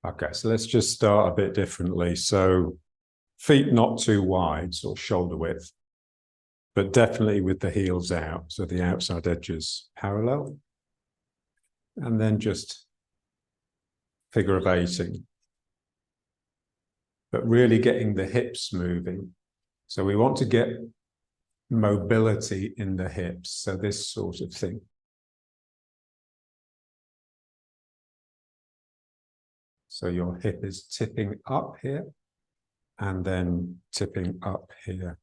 Okay, so let's just start a bit differently. So feet not too wide, sort of shoulder width, but definitely with the heels out, so the outside edges parallel. And then just figure of eighting, but really getting the hips moving. So we want to get mobility in the hips, so this sort of thing. So your hip is tipping up here and then tipping up here.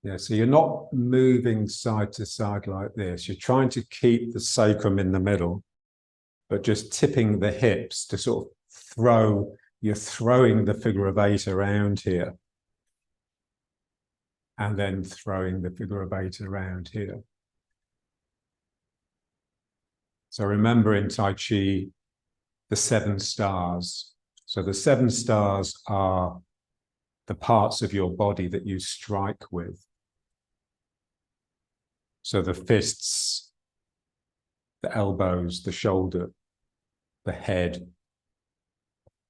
Yeah, so you're not moving side to side like this. You're trying to keep the sacrum in the middle, but just tipping the hips to sort of you're throwing the figure of eight around here. And then throwing the figure of eight around here. So remember in Tai Chi, the 7 stars. So the 7 stars are the parts of your body that you strike with. So the fists, the elbows, the shoulder, the head,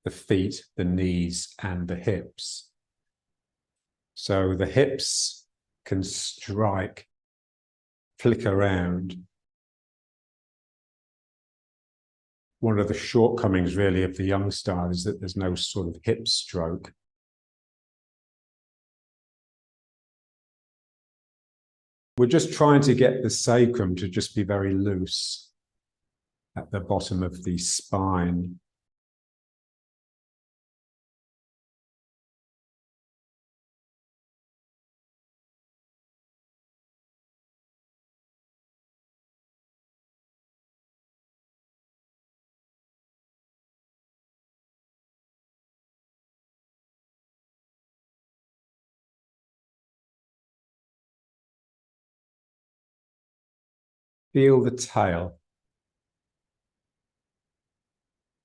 the feet, the knees, and the hips. So the hips can strike, flick around. One of the shortcomings really of the young style is that there's no sort of hip stroke. We're just trying to get the sacrum to just be very loose at the bottom of the spine. Feel the tail.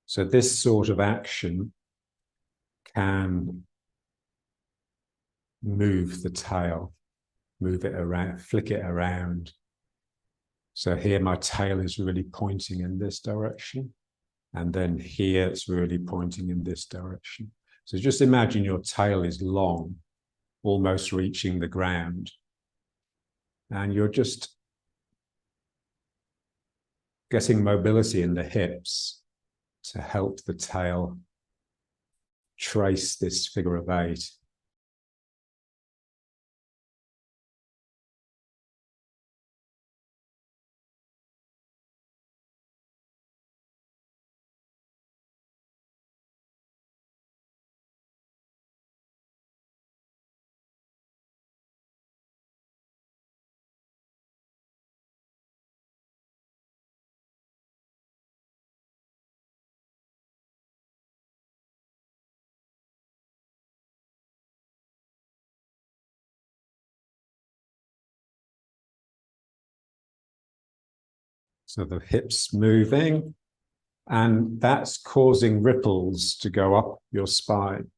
So this sort of action can move the tail, move it around, flick it around. So here my tail is really pointing in this direction. And then here it's really pointing in this direction. So just imagine your tail is long, almost reaching the ground. And you're just getting mobility in the hips to help the tail trace this figure of eight. So the hips moving, and that's causing ripples to go up your spine.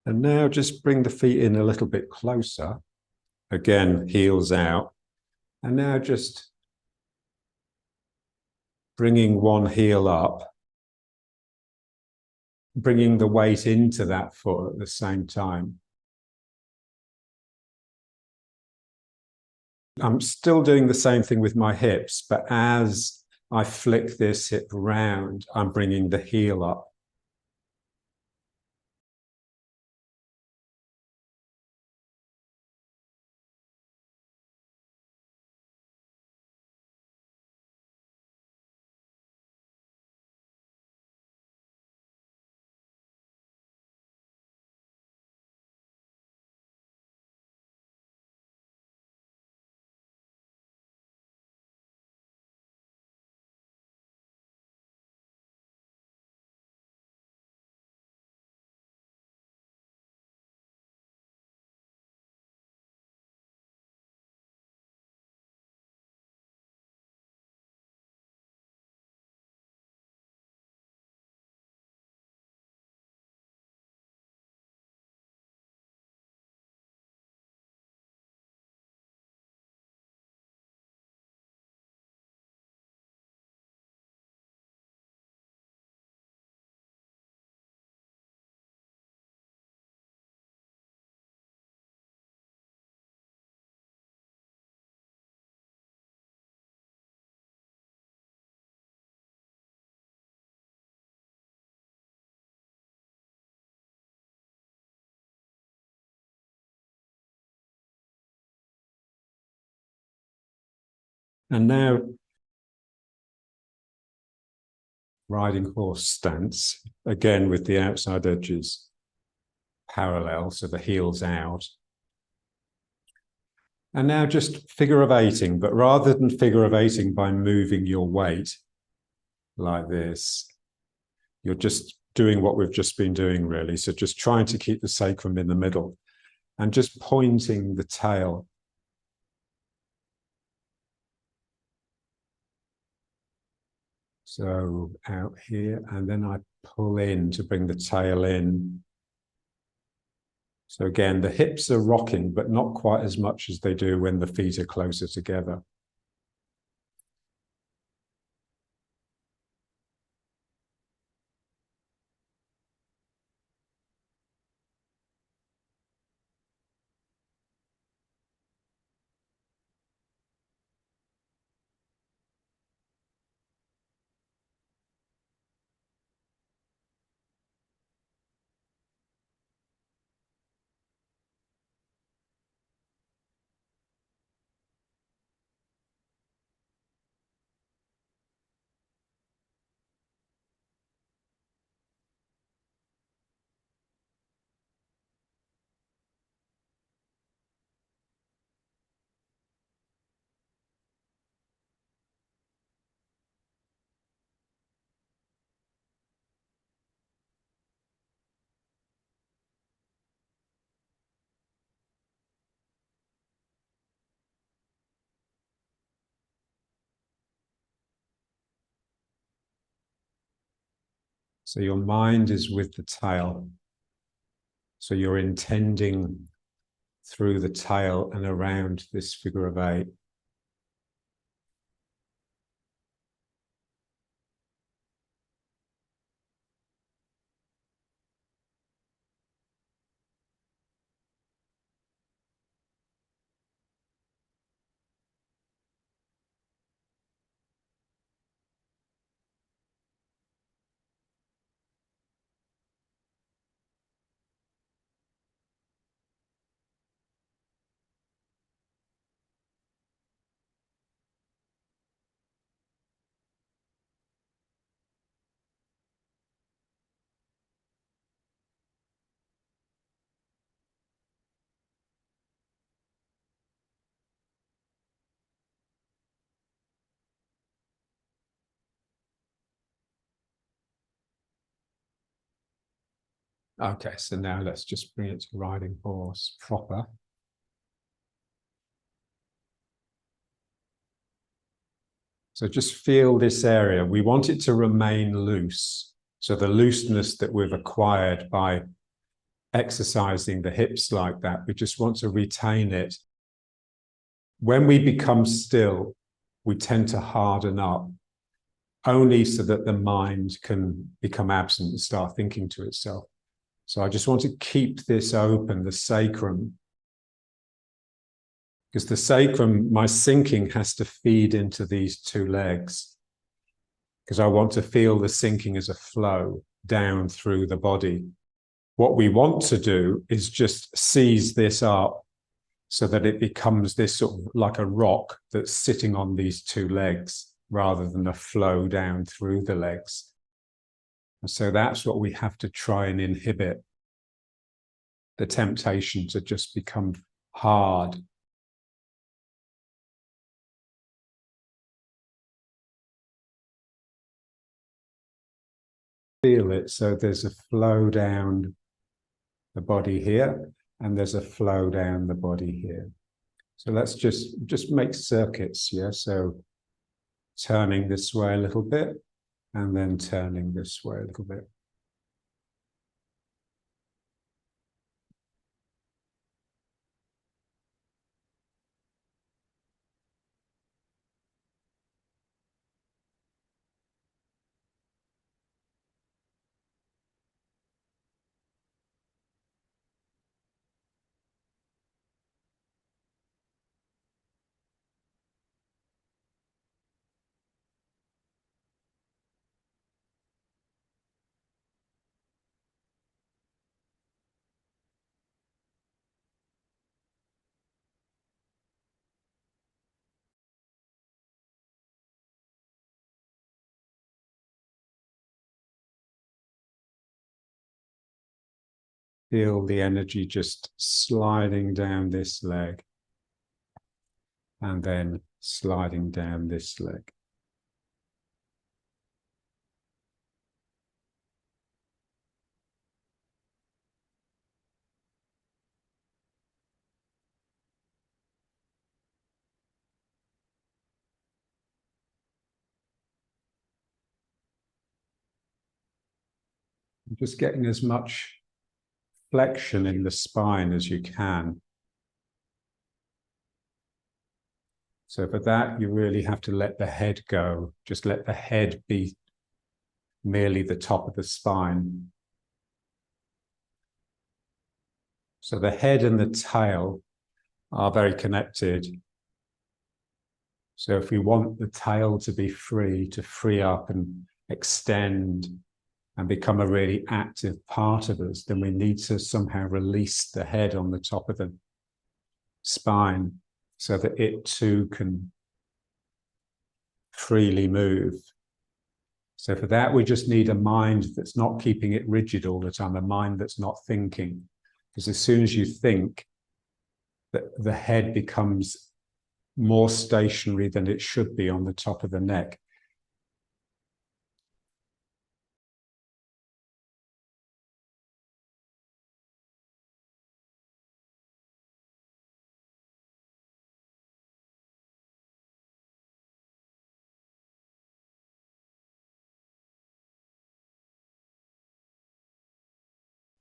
And now just bring the feet in a little bit closer. Again, heels out. And now just bringing one heel up, bringing the weight into that foot at the same time. I'm still doing the same thing with my hips, but as I flick this hip round, I'm bringing the heel up. And now, riding horse stance, again with the outside edges parallel, so the heels out. And now just figure of eighting, but rather than figure of eighting by moving your weight like this, you're just doing what we've just been doing, really. So just trying to keep the sacrum in the middle and just pointing the tail. So out here, and then I pull in to bring the tail in. So again, the hips are rocking, but not quite as much as they do when the feet are closer together. So your mind is with the tail. So you're intending through the tail and around this figure of 8. Okay, so now let's just bring it to riding horse proper. So just feel this area. We want it to remain loose. So the looseness that we've acquired by exercising the hips like that, we just want to retain it. When we become still, we tend to harden up, only so that the mind can become absent and start thinking to itself. So I just want to keep this open, the sacrum, because the sacrum, my sinking has to feed into these two legs, because I want to feel the sinking as a flow down through the body. What we want to do is just seize this up so that it becomes this sort of like a rock that's sitting on these two legs rather than a flow down through the legs. And so that's what we have to try and inhibit, the temptation to just become hard. Feel it. So there's a flow down the body here, and there's a flow down the body here. So let's just make circuits, yeah? So turning this way a little bit, and then turning this way a little bit. Feel the energy just sliding down this leg and then sliding down this leg. Just getting as much flexion in the spine as you can. So for that, you really have to let the head go. Just let the head be merely the top of the spine. So the head and the tail are very connected. So if we want the tail to be free, to free up and extend and become a really active part of us, then we need to somehow release the head on the top of the spine so that it too can freely move. So for that, we just need a mind that's not keeping it rigid all the time, a mind that's not thinking. Because as soon as you think, the head becomes more stationary than it should be on the top of the neck.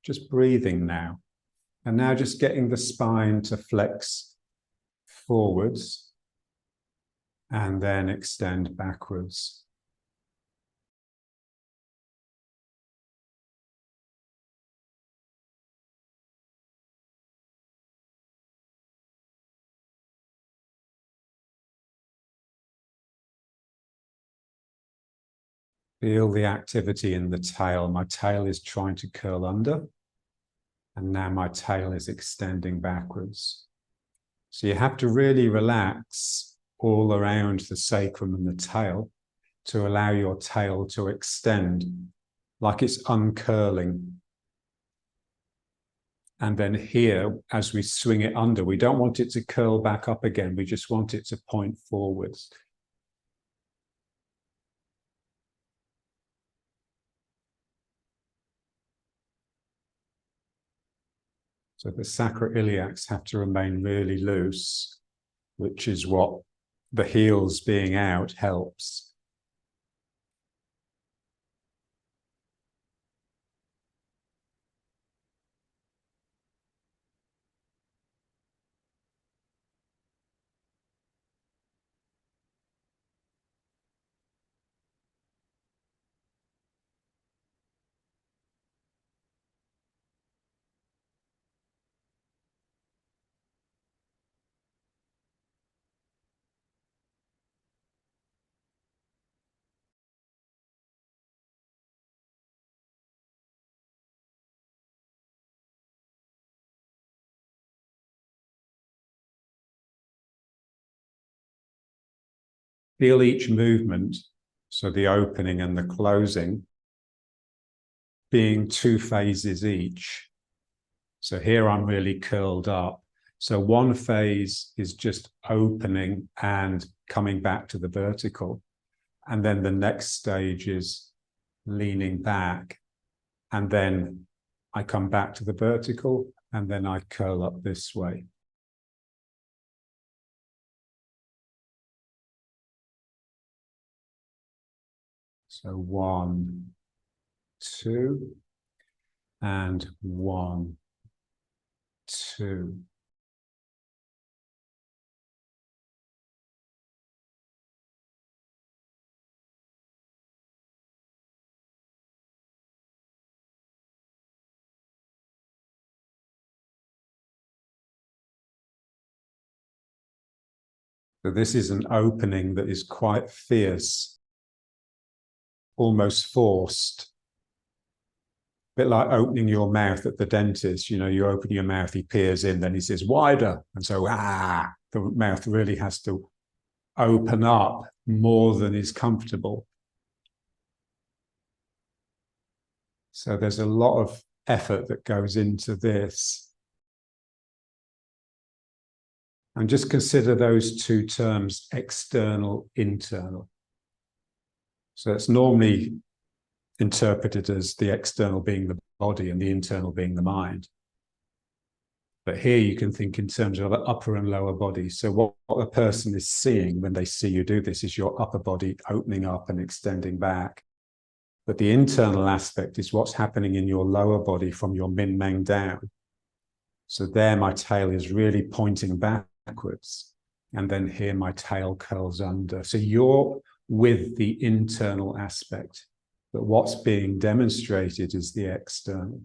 Just breathing now. And now just getting the spine to flex forwards and then extend backwards. Feel the activity in the tail. My tail is trying to curl under, and now my tail is extending backwards. So you have to really relax all around the sacrum and the tail to allow your tail to extend like it's uncurling. And then here, as we swing it under, we don't want it to curl back up again. We just want it to point forwards. So the sacroiliacs have to remain really loose, which is what the heels being out helps. Feel each movement, so the opening and the closing, being 2 phases each. So here I'm really curled up. So one phase is just opening and coming back to the vertical. And then the next stage is leaning back. And then I come back to the vertical and then I curl up this way. So 1, 2, and 1, 2. So this is an opening that is quite fierce, almost forced. A bit like opening your mouth at the dentist. You know, you open your mouth, he peers in, then he says, wider. And so, the mouth really has to open up more than is comfortable. So there's a lot of effort that goes into this. And just consider those two terms, external, internal. So it's normally interpreted as the external being the body and the internal being the mind. But here you can think in terms of upper and lower body. So what a person is seeing when they see you do this is your upper body opening up and extending back. But the internal aspect is what's happening in your lower body from your min meng down. So there my tail is really pointing backwards. And then here my tail curls under. So you're with the internal aspect. But what's being demonstrated is the external.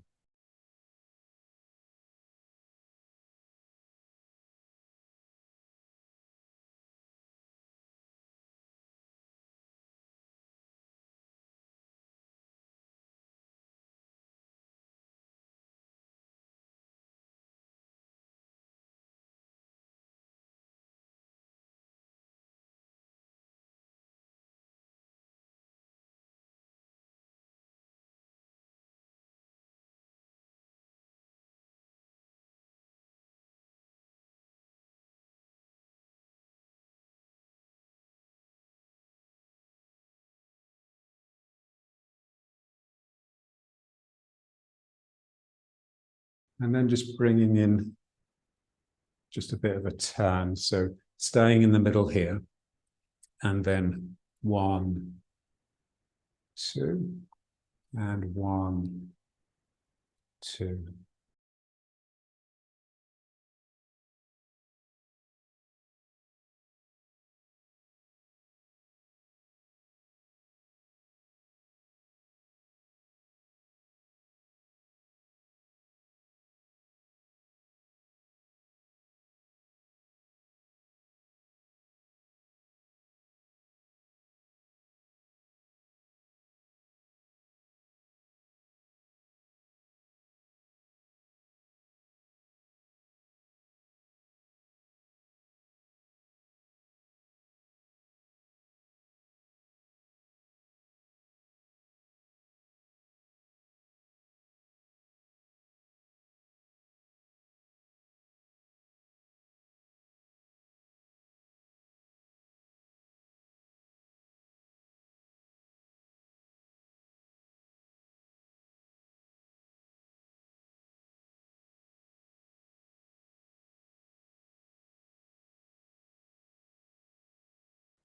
And then just bringing in just a bit of a turn. So staying in the middle here. And then 1, 2, and 1, 2.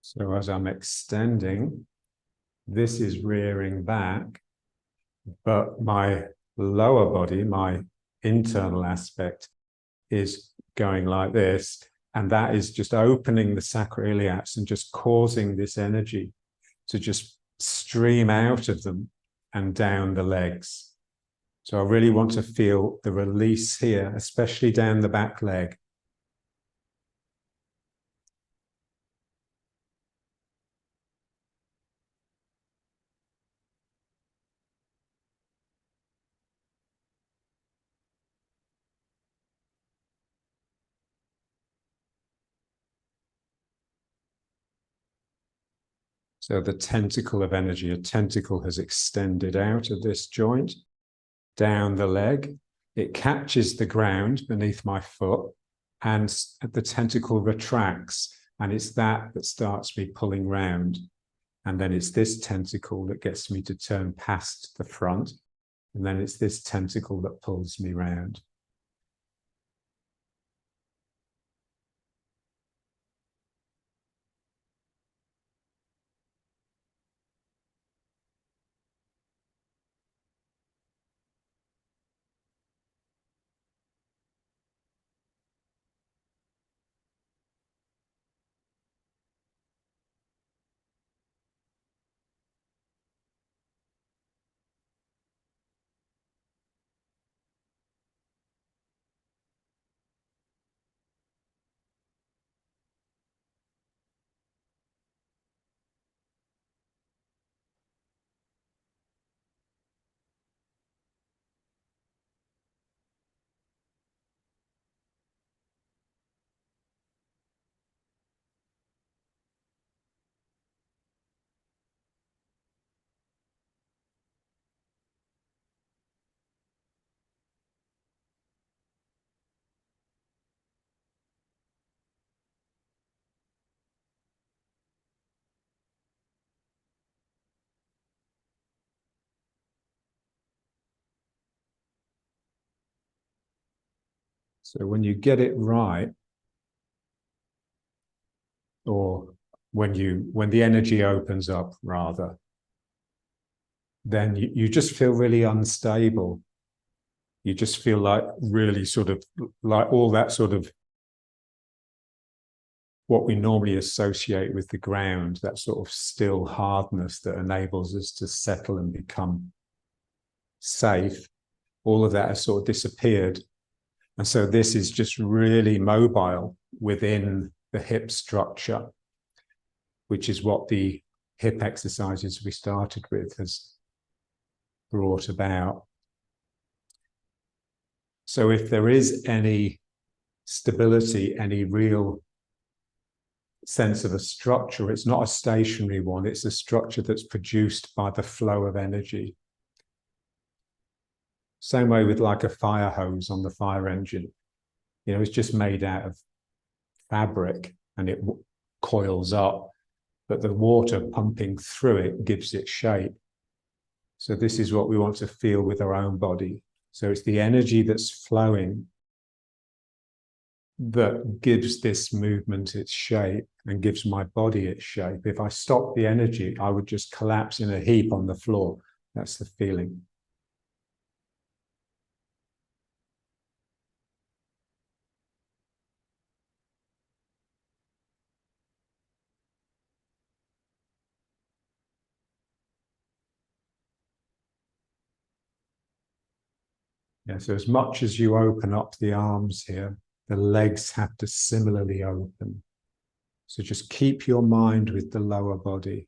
So as I'm extending, this is rearing back, but my lower body, my internal aspect, is going like this. And that is just opening the sacroiliacs and just causing this energy to just stream out of them and down the legs. So I really want to feel the release here, especially down the back leg. So the tentacle of energy, a tentacle has extended out of this joint, down the leg. It catches the ground beneath my foot and the tentacle retracts. And it's that starts me pulling round. And then it's this tentacle that gets me to turn past the front. And then it's this tentacle that pulls me round. So when you get it right, or when the energy opens up, rather, then you just feel really unstable. You just feel like really sort of like all that sort of what we normally associate with the ground, that sort of still hardness that enables us to settle and become safe. All of that has sort of disappeared. And so this is just really mobile within the hip structure, which is what the hip exercises we started with has brought about. So if there is any stability, any real sense of a structure, it's not a stationary one, it's a structure that's produced by the flow of energy. Same way with like a fire hose on the fire engine. You know, it's just made out of fabric and it coils up, but the water pumping through it gives it shape. So this is what we want to feel with our own body. So it's the energy that's flowing that gives this movement its shape and gives my body its shape. If I stop the energy, I would just collapse in a heap on the floor. That's the feeling. Yeah, so as much as you open up the arms here, the legs have to similarly open. So just keep your mind with the lower body.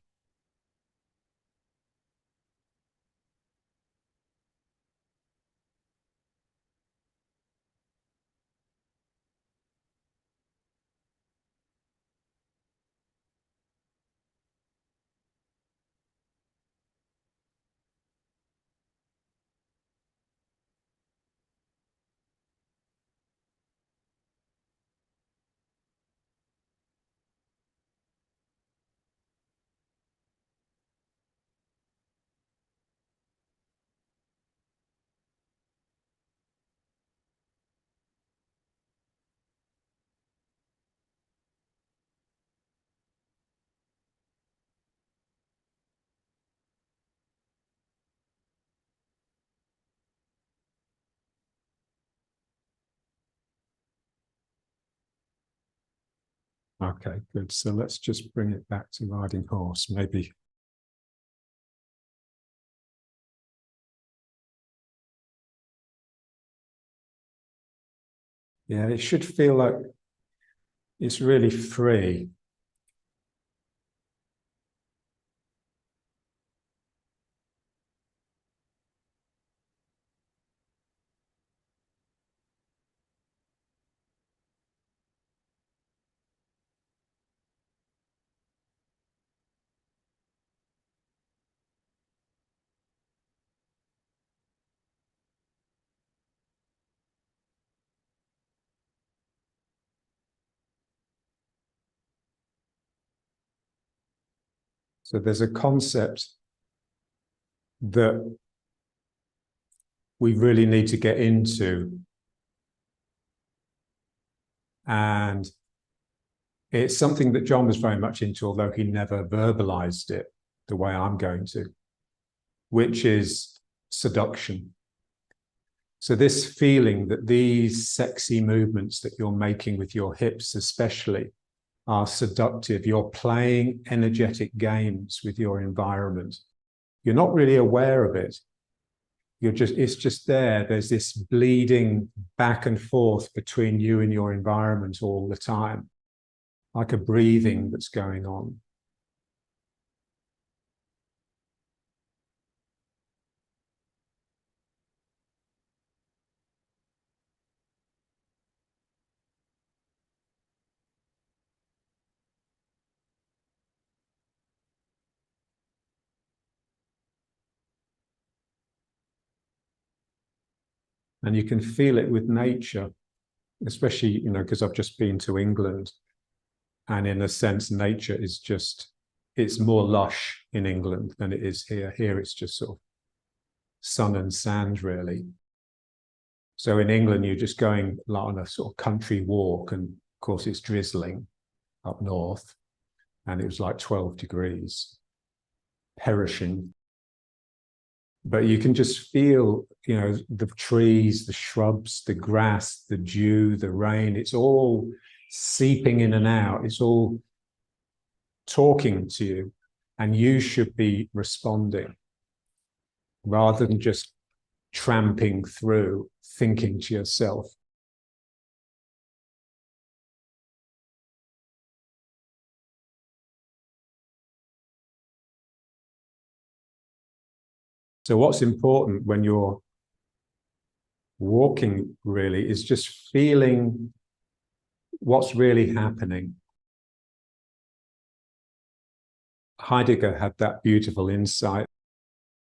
Okay, good. So let's just bring it back to riding horse, maybe. Yeah, it should feel like it's really free. So there's a concept that we really need to get into. And it's something that John was very much into, although he never verbalized it the way I'm going to, which is seduction. So this feeling that these sexy movements that you're making with your hips especially are seductive. You're playing energetic games with your environment. You're not really aware of it. It's just there. There's this bleeding back and forth between you and your environment all the time, like a breathing that's going on. And you can feel it with nature, especially, because I've just been to England. And in a sense, nature is it's more lush in England than it is here. Here it's just sort of sun and sand, really. So in England, you're just going like on a sort of country walk, and of course it's drizzling up north, and it was like 12 degrees, perishing. But you can just feel, you know, the trees, the shrubs, the grass, the dew, the rain, it's all seeping in and out. It's all talking to you, and you should be responding rather than just tramping through, thinking to yourself. So what's important when you're walking really is just feeling what's really happening. Heidegger had that beautiful insight.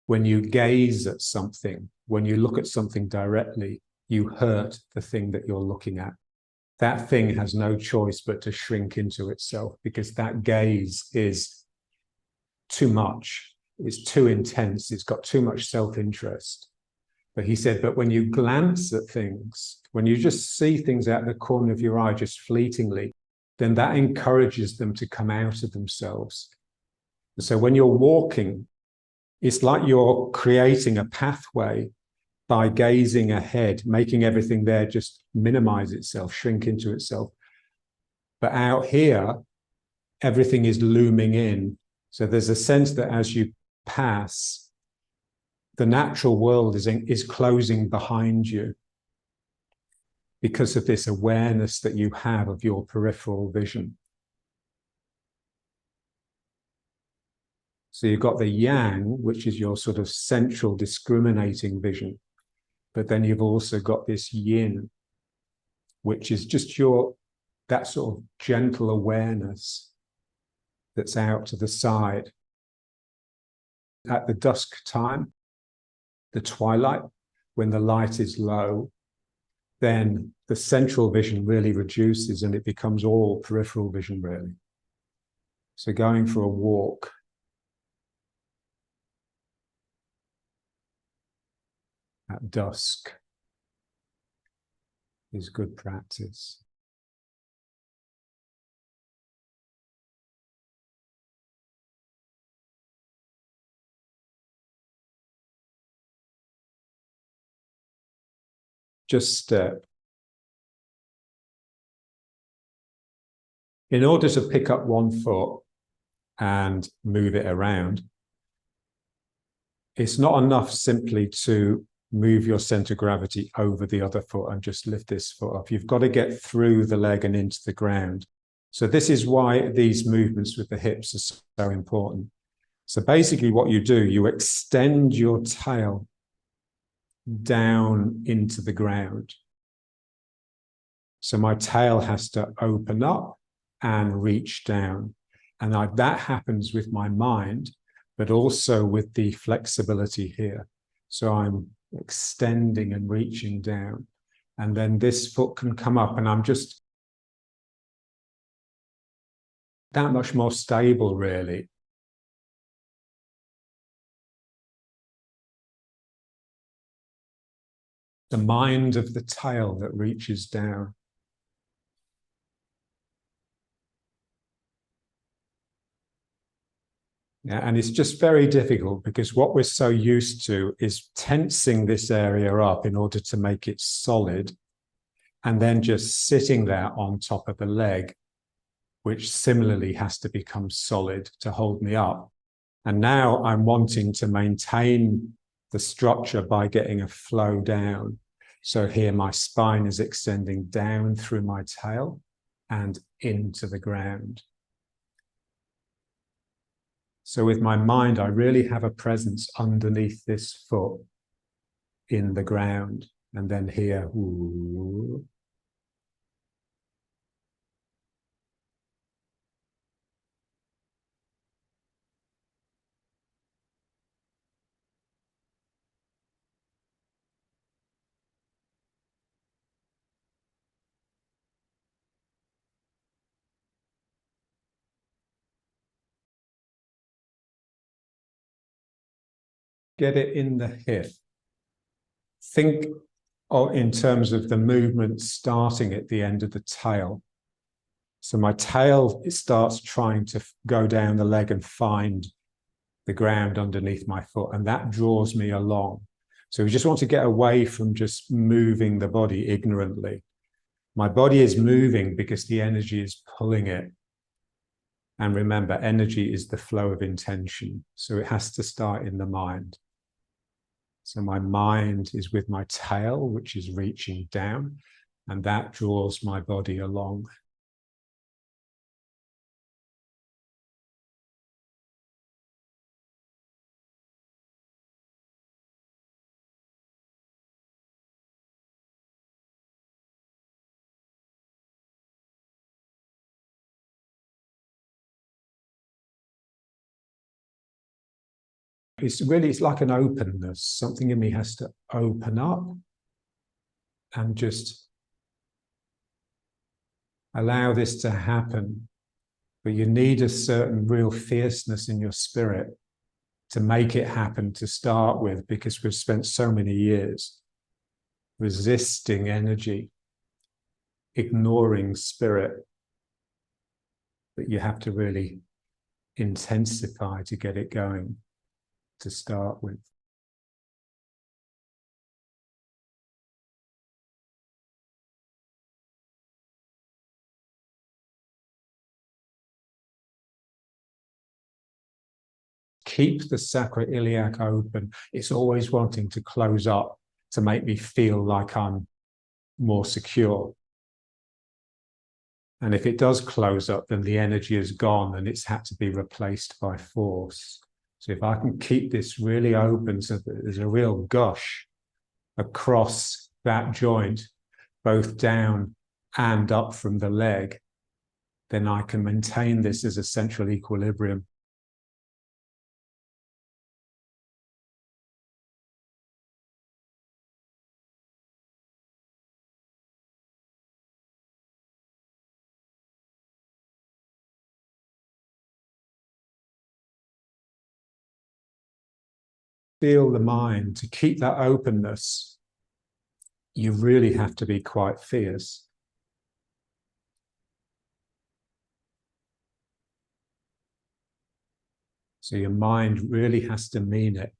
When you gaze at something, when you look at something directly, you hurt the thing that you're looking at. That thing has no choice but to shrink into itself, because that gaze is too much. It's too intense. It's got too much self-interest. But he said, but when you glance at things, when you just see things out of the corner of your eye, just fleetingly, then that encourages them to come out of themselves. And so when you're walking, it's like you're creating a pathway by gazing ahead, making everything there just minimize itself, shrink into itself. But out here, everything is looming in. So there's a sense that as you pass, the natural world is closing behind you because of this awareness that you have of your peripheral vision. So you've got the yang, which is your sort of central discriminating vision. But then you've also got this yin, which is just that sort of gentle awareness that's out to the side. At the dusk time, the twilight, when the light is low, then the central vision really reduces and it becomes all peripheral vision, really. So going for a walk, at dusk is good practice. Just step. In order to pick up one foot and move it around, it's not enough simply to move your center of gravity over the other foot and just lift this foot up. You've got to get through the leg and into the ground. So this is why these movements with the hips are so important. So basically what you do, you extend your tail down into the ground. So my tail has to open up and reach down. And that happens with my mind, but also with the flexibility here. So I'm extending and reaching down. And then this foot can come up, and I'm just that much more stable, really. The mind of the tail that reaches down. Yeah, and it's just very difficult because what we're so used to is tensing this area up in order to make it solid, and then just sitting there on top of the leg, which similarly has to become solid to hold me up. And now I'm wanting to maintain the structure by getting a flow down. So here my spine is extending down through my tail and into the ground. So with my mind, I really have a presence underneath this foot in the ground. And then here, ooh. Get it in the hip. Think or in terms of the movement starting at the end of the tail. So my tail, it starts trying to go down the leg and find the ground underneath my foot, and that draws me along. So we just want to get away from just moving the body ignorantly. My body is moving because the energy is pulling it. And remember, energy is the flow of intention. So it has to start in the mind. So my mind is with my tail, which is reaching down, and that draws my body along. It's like an openness. Something in me has to open up and just allow this to happen. But you need a certain real fierceness in your spirit to make it happen to start with, because we've spent so many years resisting energy, ignoring spirit, that you have to really intensify to get it going to start with. Keep the sacroiliac open. It's always wanting to close up to make me feel like I'm more secure. And if it does close up, then the energy is gone and it's had to be replaced by force. So if I can keep this really open so that there's a real gush across that joint, both down and up from the leg, then I can maintain this as a central equilibrium. Feel the mind. To keep that openness, you really have to be quite fierce. So your mind really has to mean it.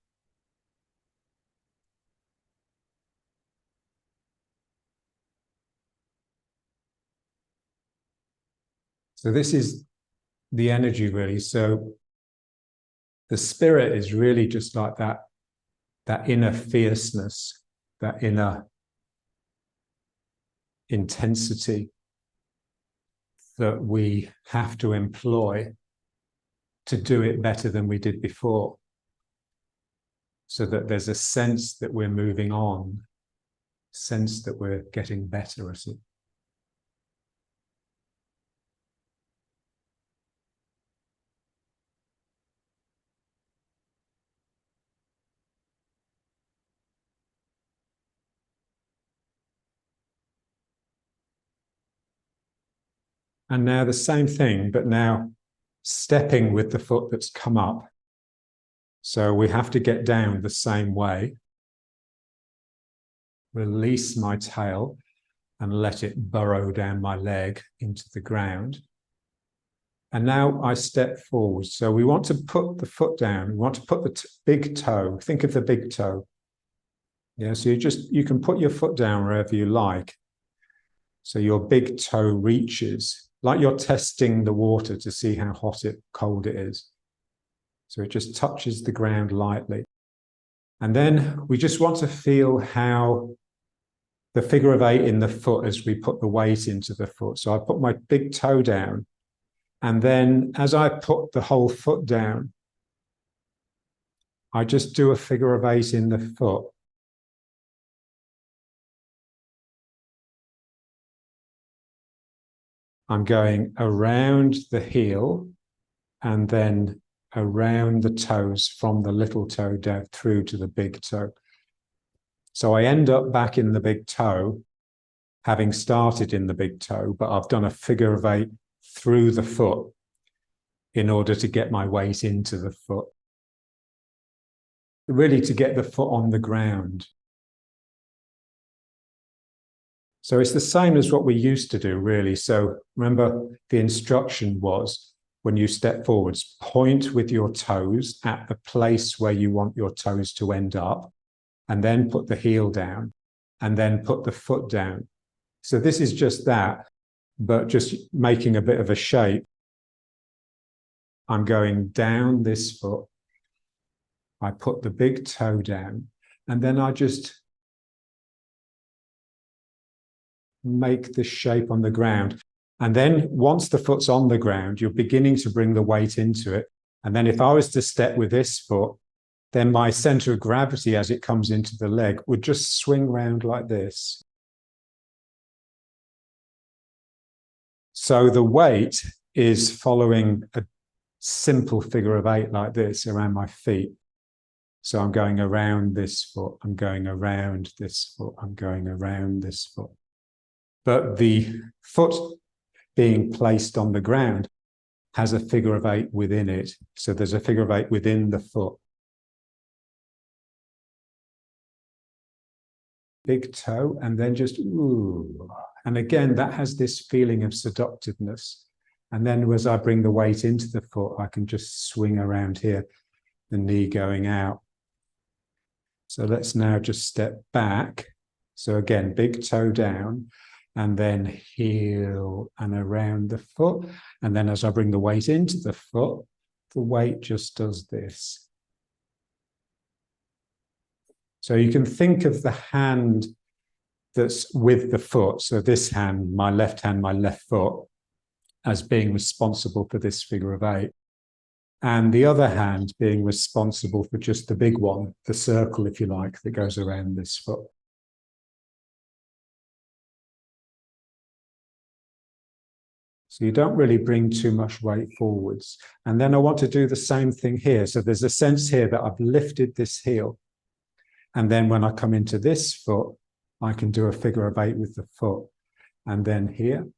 So this is the energy, really. So the spirit is really just like that inner fierceness, that inner intensity that we have to employ to do it better than we did before, so that there's a sense that we're moving on, sense that we're getting better at it. And now the same thing, but now stepping with the foot that's come up. So we have to get down the same way. Release my tail and let it burrow down my leg into the ground. And now I step forward. So we want to put the foot down. We want to put the big toe. Think of the big toe. Yeah, so you can put your foot down wherever you like. So your big toe reaches, like you're testing the water to see how hot cold it is. So it just touches the ground lightly. And then we just want to feel how the figure of 8 in the foot as we put the weight into the foot. So I put my big toe down, and then as I put the whole foot down, I just do a figure of 8 in the foot. I'm going around the heel and then around the toes from the little toe down through to the big toe. So I end up back in the big toe, having started in the big toe, but I've done a figure of 8 through the foot in order to get my weight into the foot. Really to get the foot on the ground. So it's the same as what we used to do, really. So remember, the instruction was when you step forwards, point with your toes at the place where you want your toes to end up, and then put the heel down, and then put the foot down. So this is just that, but just making a bit of a shape. I'm going down this foot. I put the big toe down, and then I just make the shape on the ground. And then once the foot's on the ground, you're beginning to bring the weight into it. And then if I was to step with this foot, then my center of gravity as it comes into the leg would just swing round like this. So the weight is following a simple figure of 8 like this around my feet. So I'm going around this foot, I'm going around this foot, I'm going around this foot. But the foot being placed on the ground has a figure of 8 within it. So there's a figure of 8 within the foot. Big toe, and then just ooh. And again, that has this feeling of seductiveness. And then as I bring the weight into the foot, I can just swing around here, the knee going out. So let's now just step back. So again, big toe down, and then heel and around the foot. And then as I bring the weight into the foot, the weight just does this. So you can think of the hand that's with the foot. So this hand, my left foot, as being responsible for this figure of 8. And the other hand being responsible for just the big one, the circle, if you like, that goes around this foot. So you don't really bring too much weight forwards. And then I want to do the same thing here. So there's a sense here that I've lifted this heel. And then when I come into this foot, I can do a figure of 8 with the foot. And then here.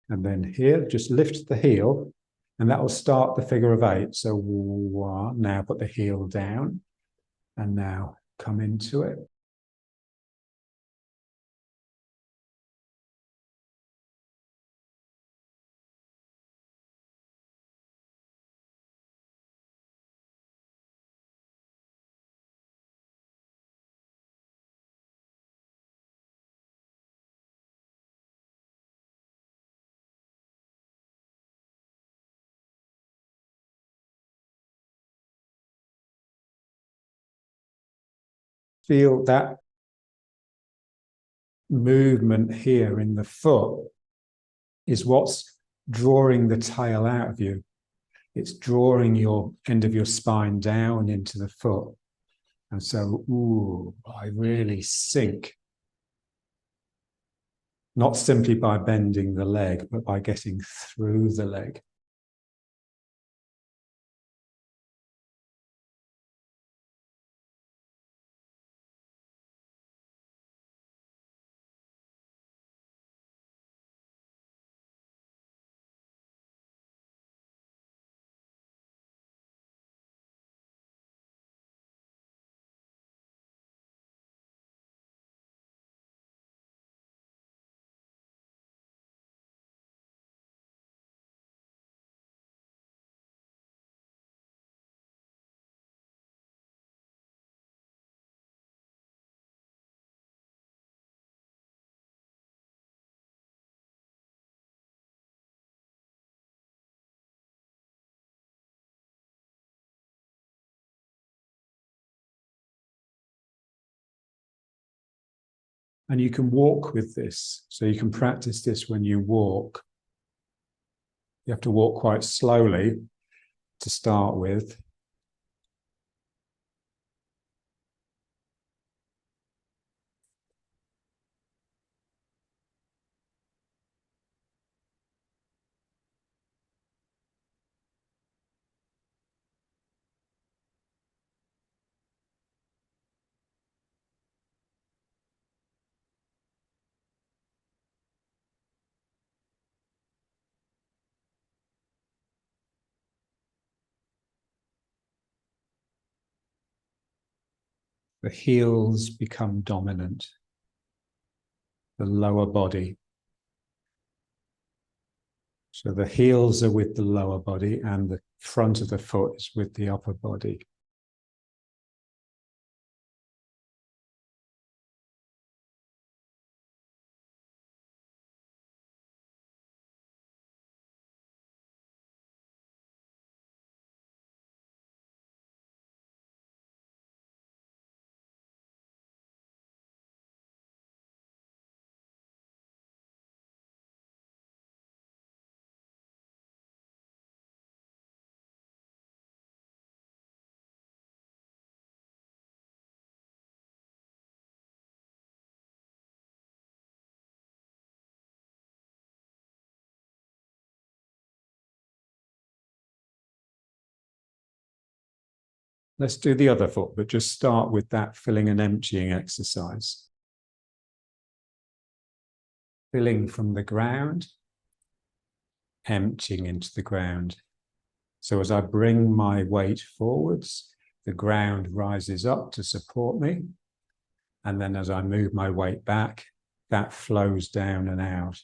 And then here, just lift the heel, and that will start the figure of 8. So now put the heel down, and now come into it. Feel that movement here in the foot is what's drawing the tail out of you. It's drawing your end of your spine down into the foot. And so, ooh, I really sink. Not simply by bending the leg, but by getting through the leg. And you can walk with this. So you can practice this when you walk. You have to walk quite slowly to start with. the heels become dominant, the lower body. So the heels are with the lower body and the front of the foot is with the upper body. Let's do the other foot, but just start with that filling and emptying exercise. Filling from the ground, emptying into the ground. So as I bring my weight forwards, the ground rises up to support me. And then as I move my weight back, that flows down and out.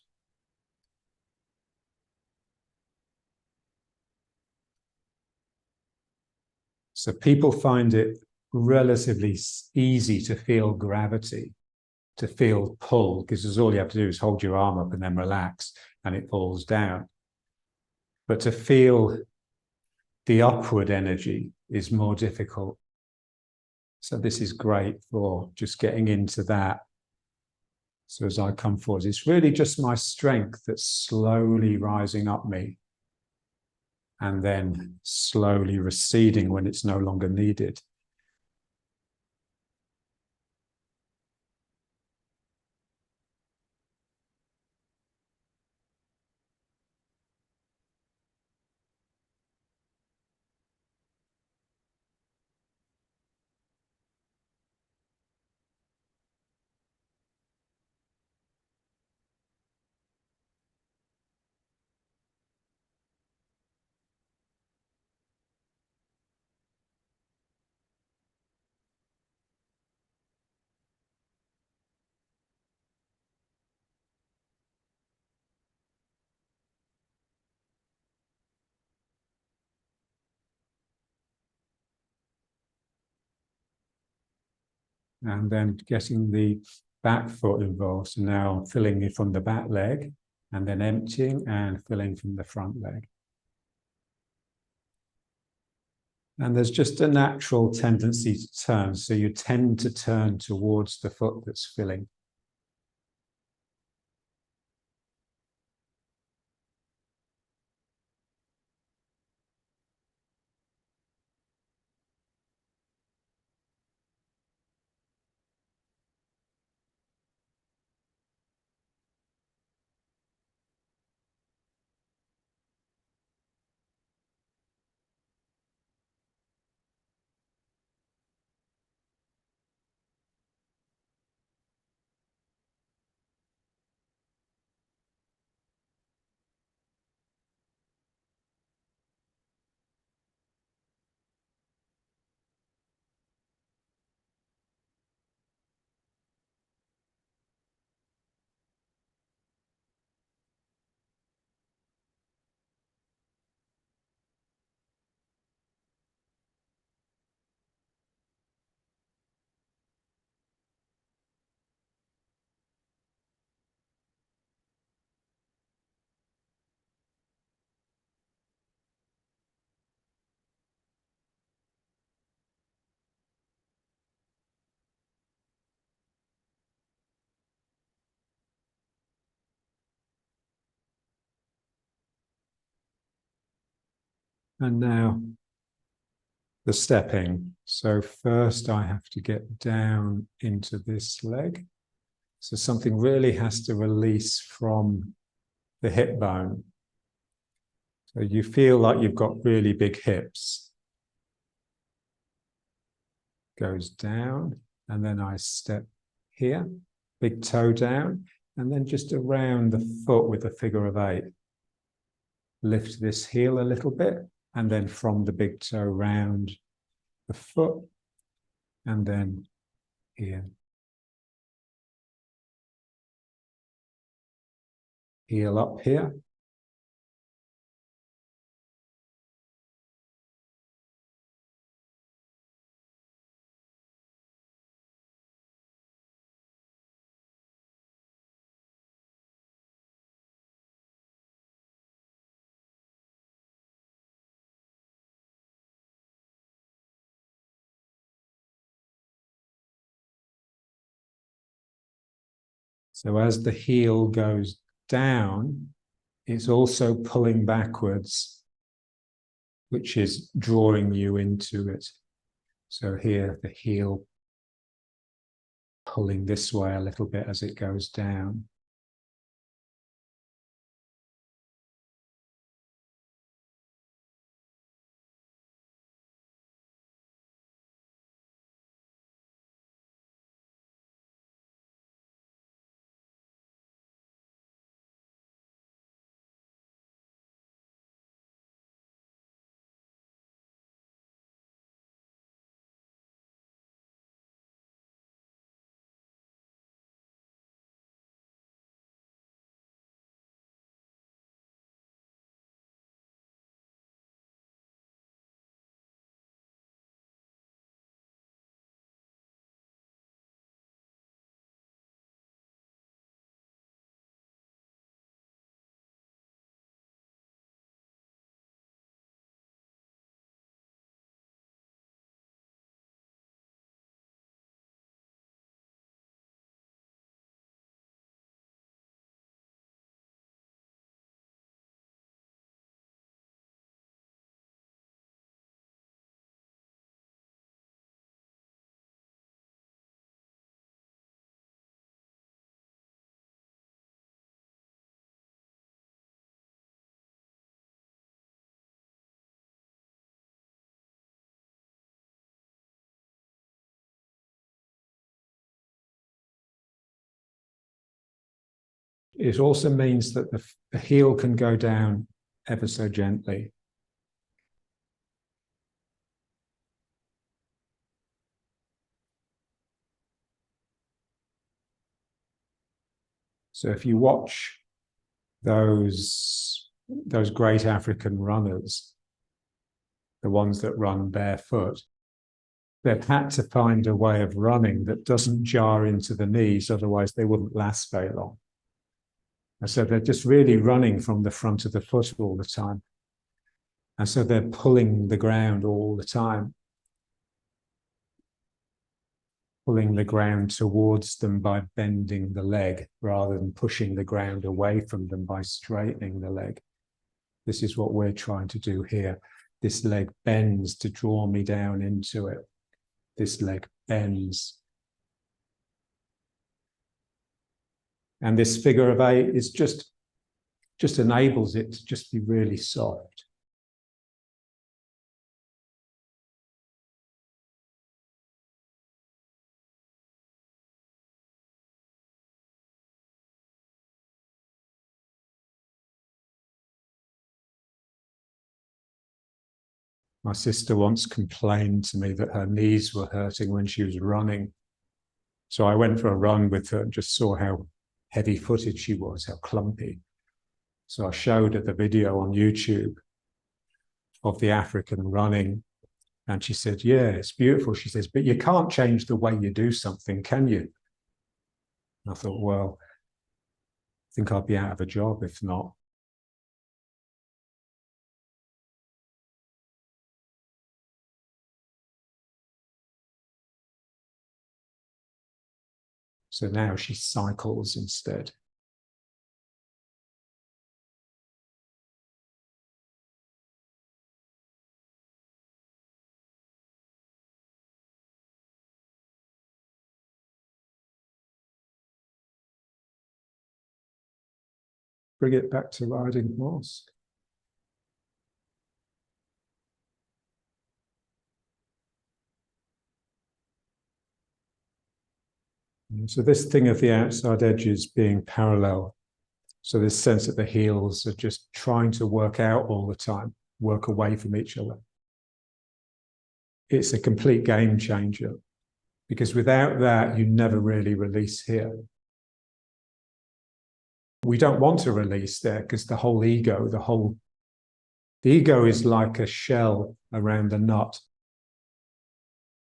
So people find it relatively easy to feel gravity, to feel pull, because all you have to do is hold your arm up and then relax and it falls down. But to feel the upward energy is more difficult. So this is great for just getting into that. So as I come forward, it's really just my strength that's slowly rising up me and then slowly receding when it's no longer needed. And then getting the back foot involved. So now I'm filling it from the back leg and then emptying and filling from the front leg. And there's just a natural tendency to turn. So you tend to turn towards the foot that's filling. And now the stepping. So first I have to get down into this leg. So something really has to release from the hip bone. So you feel like you've got really big hips. Goes down, and then I step here, big toe down, and then just around the foot with a figure of 8. Lift this heel a little bit, and then from the big toe round the foot, and then here. Heel up here. So as the heel goes down, it's also pulling backwards, which is drawing you into it. So here, the heel pulling this way a little bit as it goes down. It also means that the heel can go down ever so gently. So if you watch those great African runners, the ones that run barefoot, they've had to find a way of running that doesn't jar into the knees, otherwise they wouldn't last very long. And so they're just really running from the front of the foot all the time. And so they're pulling the ground all the time, pulling the ground towards them by bending the leg rather than pushing the ground away from them by straightening the leg. This is what we're trying to do here. This leg bends to draw me down into it. This leg bends. And this figure of 8 is just enables it to just be really soft. My sister once complained to me that her knees were hurting when she was running. So I went for a run with her and just saw how heavy-footed she was, how clumpy. So I showed her the video on YouTube of the African running. And she said, yeah, it's beautiful. She says, but you can't change the way you do something, can you? And I thought, well, I think I'll be out of a job if not. So now she cycles instead. Bring it back to riding horse. So this thing of the outside edges being parallel. So this sense that the heels are just trying to work out all the time, work away from each other. It's a complete game changer because without that, you never really release here. We don't want to release there because the whole ego, the ego is like a shell around the nut.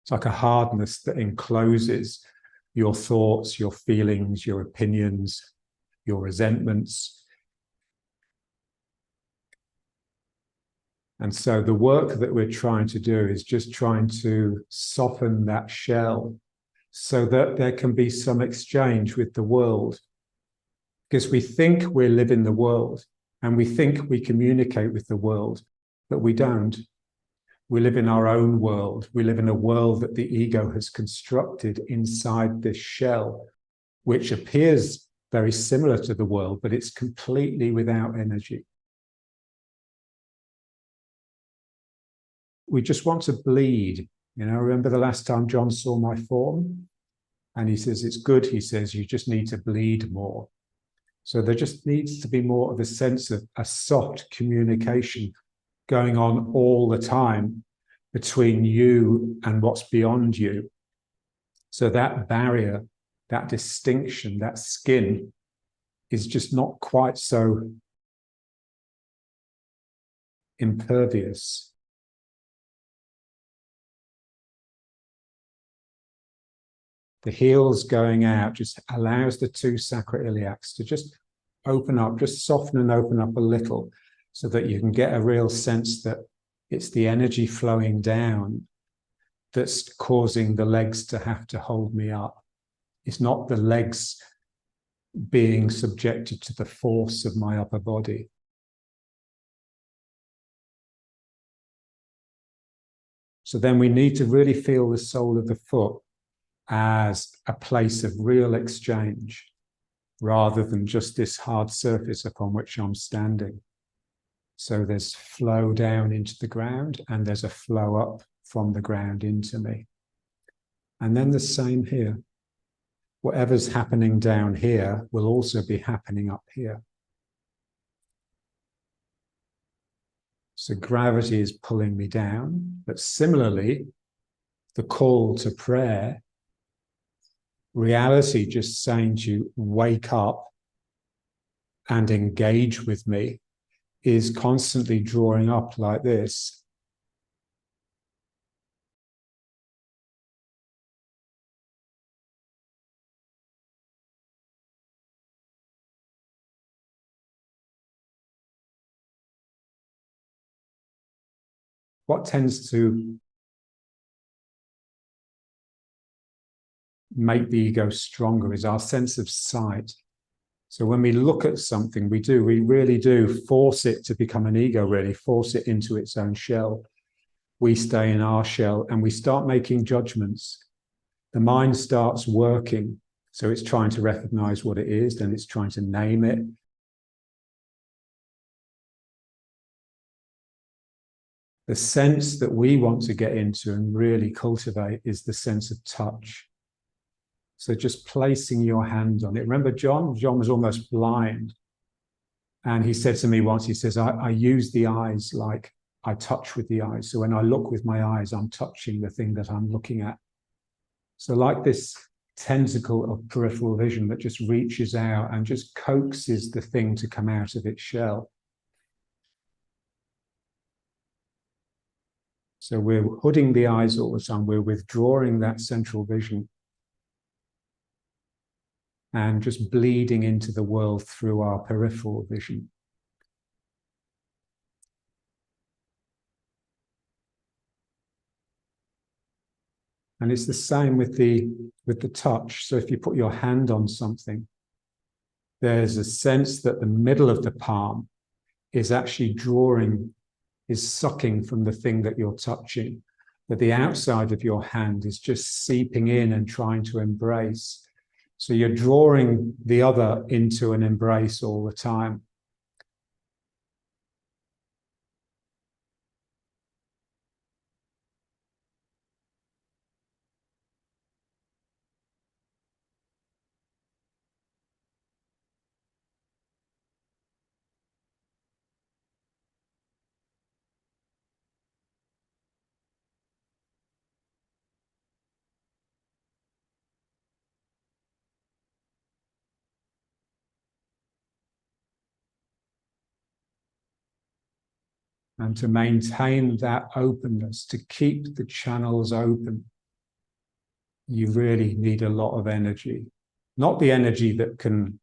It's like a hardness that encloses your thoughts, your feelings, your opinions, your resentments. And so the work that we're trying to do is just trying to soften that shell so that there can be some exchange with the world. Because we think we live in the world and we think we communicate with the world, but we don't. We live in our own world. We live in a world that the ego has constructed inside this shell, which appears very similar to the world, but it's completely without energy. We just want to bleed. You know, remember the last time John saw my form? And he says, it's good. He says, you just need to bleed more. So there just needs to be more of a sense of a soft communication going on all the time between you and what's beyond you. So that barrier, that distinction, that skin is just not quite so impervious. The heels going out just allows the two sacroiliacs to just open up, just soften and open up a little so that you can get a real sense that it's the energy flowing down that's causing the legs to have to hold me up. It's not the legs being subjected to the force of my upper body. So then we need to really feel the sole of the foot as a place of real exchange, rather than just this hard surface upon which I'm standing. So there's flow down into the ground and there's a flow up from the ground into me. And then the same here. Whatever's happening down here will also be happening up here. So gravity is pulling me down, but similarly, the call to prayer, reality just saying to you, wake up and engage with me, is constantly drawing up like this. What tends to make the ego stronger is our sense of sight. So when we look at something, we really do force it to become an ego, really force it into its own shell. We stay in our shell and we start making judgments. The mind starts working. So it's trying to recognize what it is, then it's trying to name it. The sense that we want to get into and really cultivate is the sense of touch. So just placing your hand on it. Remember John? John was almost blind. And he said to me once, he says, I use the eyes like I touch with the eyes. So when I look with my eyes, I'm touching the thing that I'm looking at. So like this tentacle of peripheral vision that just reaches out and just coaxes the thing to come out of its shell. So we're hooding the eyes all the time. We're withdrawing that central vision and just bleeding into the world through our peripheral vision. And it's the same with the touch. So if you put your hand on something, there's a sense that the middle of the palm is actually is sucking from the thing that you're touching, that the outside of your hand is just seeping in and trying to embrace. So you're drawing the other into an embrace all the time. And to maintain that openness, to keep the channels open, you really need a lot of energy. Not the energy that can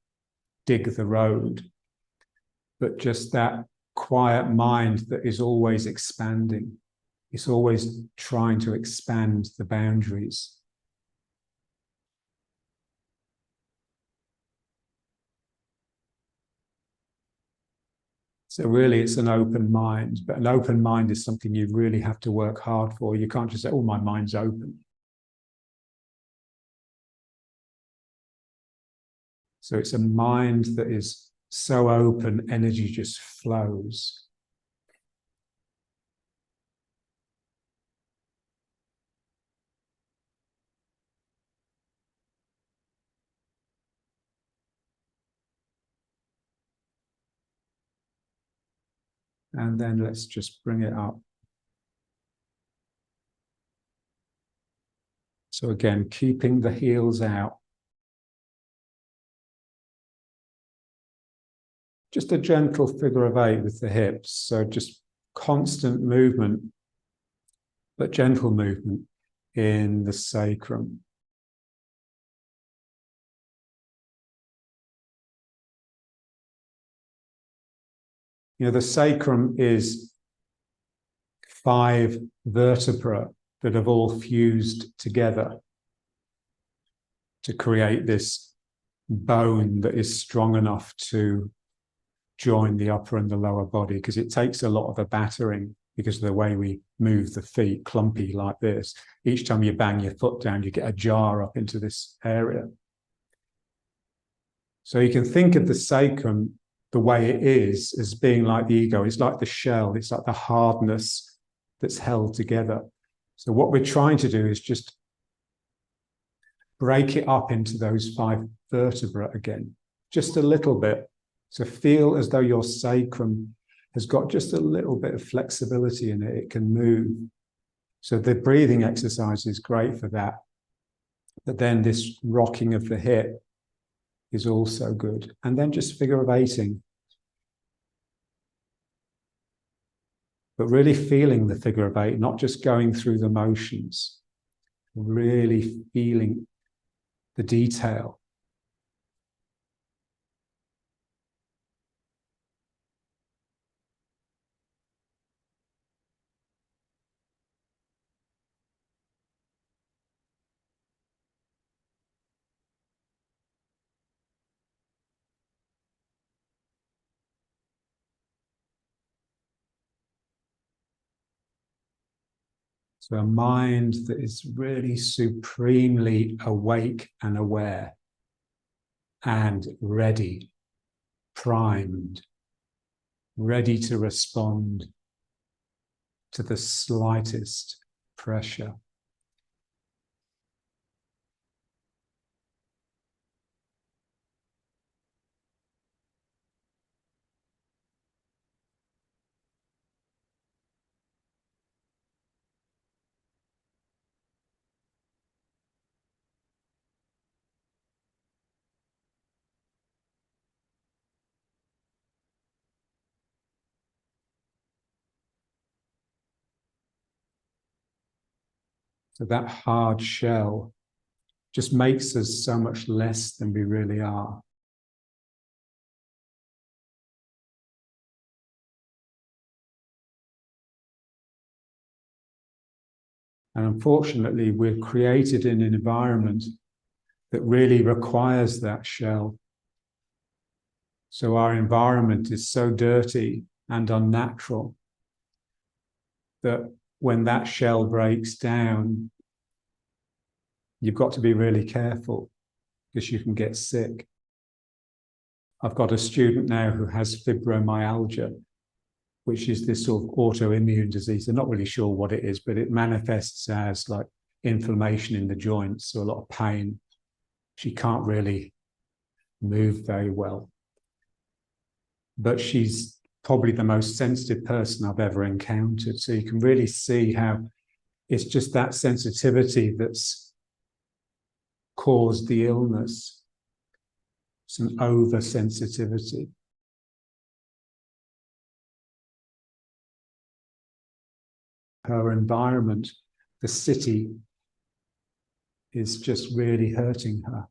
dig the road, but just that quiet mind that is always expanding. It's always trying to expand the boundaries. So really it's an open mind, but an open mind is something you really have to work hard for. You can't just say, oh, my mind's open. So it's a mind that is so open, energy just flows. And then let's just bring it up. So again, keeping the heels out. Just a gentle figure of 8 with the hips. So just constant movement, but gentle movement in the sacrum. You know, the sacrum is 5 vertebrae that have all fused together to create this bone that is strong enough to join the upper and the lower body, because it takes a lot of a battering because of the way we move the feet, clumpy like this. Each time you bang your foot down, you get a jar up into this area. So you can think of the sacrum the way it is as being like the ego. It's like the shell. It's like the hardness that's held together. So what we're trying to do is just break it up into those 5 vertebrae again, just a little bit. So feel as though your sacrum has got just a little bit of flexibility in it. It can move. So the breathing exercise is great for that. But then this rocking of the hip is also good. And then just figure of 8ing. But really feeling the figure of 8, not just going through the motions, really feeling the detail. So a mind that is really supremely awake and aware and ready, primed, ready to respond to the slightest pressure. So that hard shell just makes us so much less than we really are. And unfortunately, we're created in an environment that really requires that shell. So our environment is so dirty and unnatural that when that shell breaks down, you've got to be really careful because you can get sick. I've got a student now who has fibromyalgia, which is this sort of autoimmune disease. I'm not really sure what it is, but it manifests as like inflammation in the joints, so a lot of pain. She can't really move very well. But she's probably the most sensitive person I've ever encountered. So you can really see how it's just that sensitivity that's caused the illness. It's an oversensitivity. her environment, the city, is just really hurting her.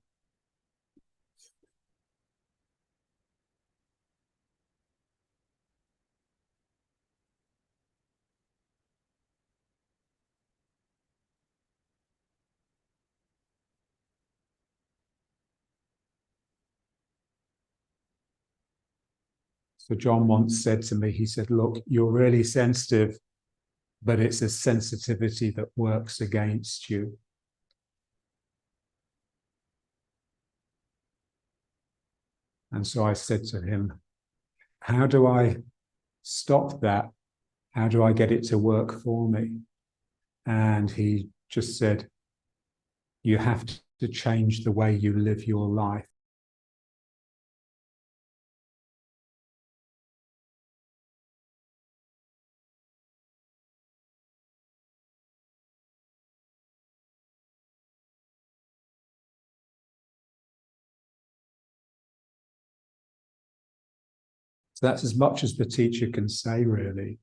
So John once said to me, he said, look, you're really sensitive, but it's a sensitivity that works against you. And so I said to him, how do I stop that? How do I get it to work for me? And he just said, you have to change the way you live your life. So that's as much as the teacher can say, really.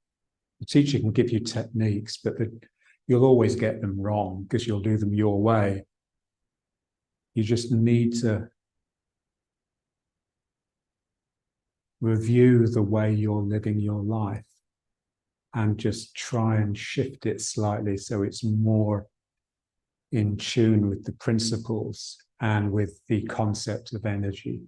The teacher can give you techniques, but you'll always get them wrong because you'll do them your way. You just need to review the way you're living your life and just try and shift it slightly so it's more in tune with the principles and with the concept of energy.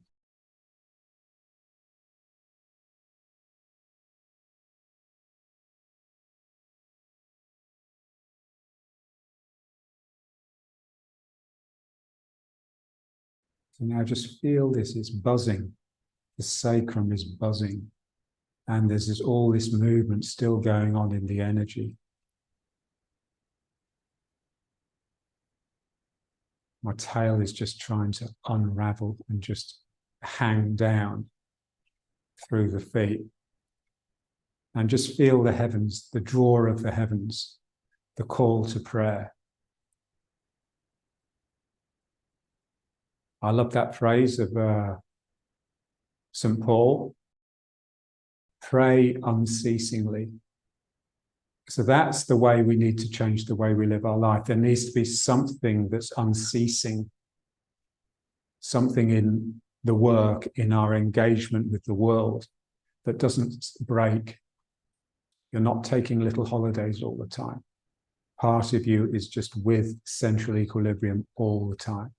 So now just feel this, it's buzzing. The sacrum is buzzing. And there's all this movement still going on in the energy. My tail is just trying to unravel and just hang down through the feet. And just feel the heavens, the draw of the heavens, the call to prayer. I love that phrase of St. Paul, pray unceasingly. So that's the way we need to change the way we live our life. There needs to be something that's unceasing, something in the work, in our engagement with the world that doesn't break. You're not taking little holidays all the time. Part of you is just with central equilibrium all the time.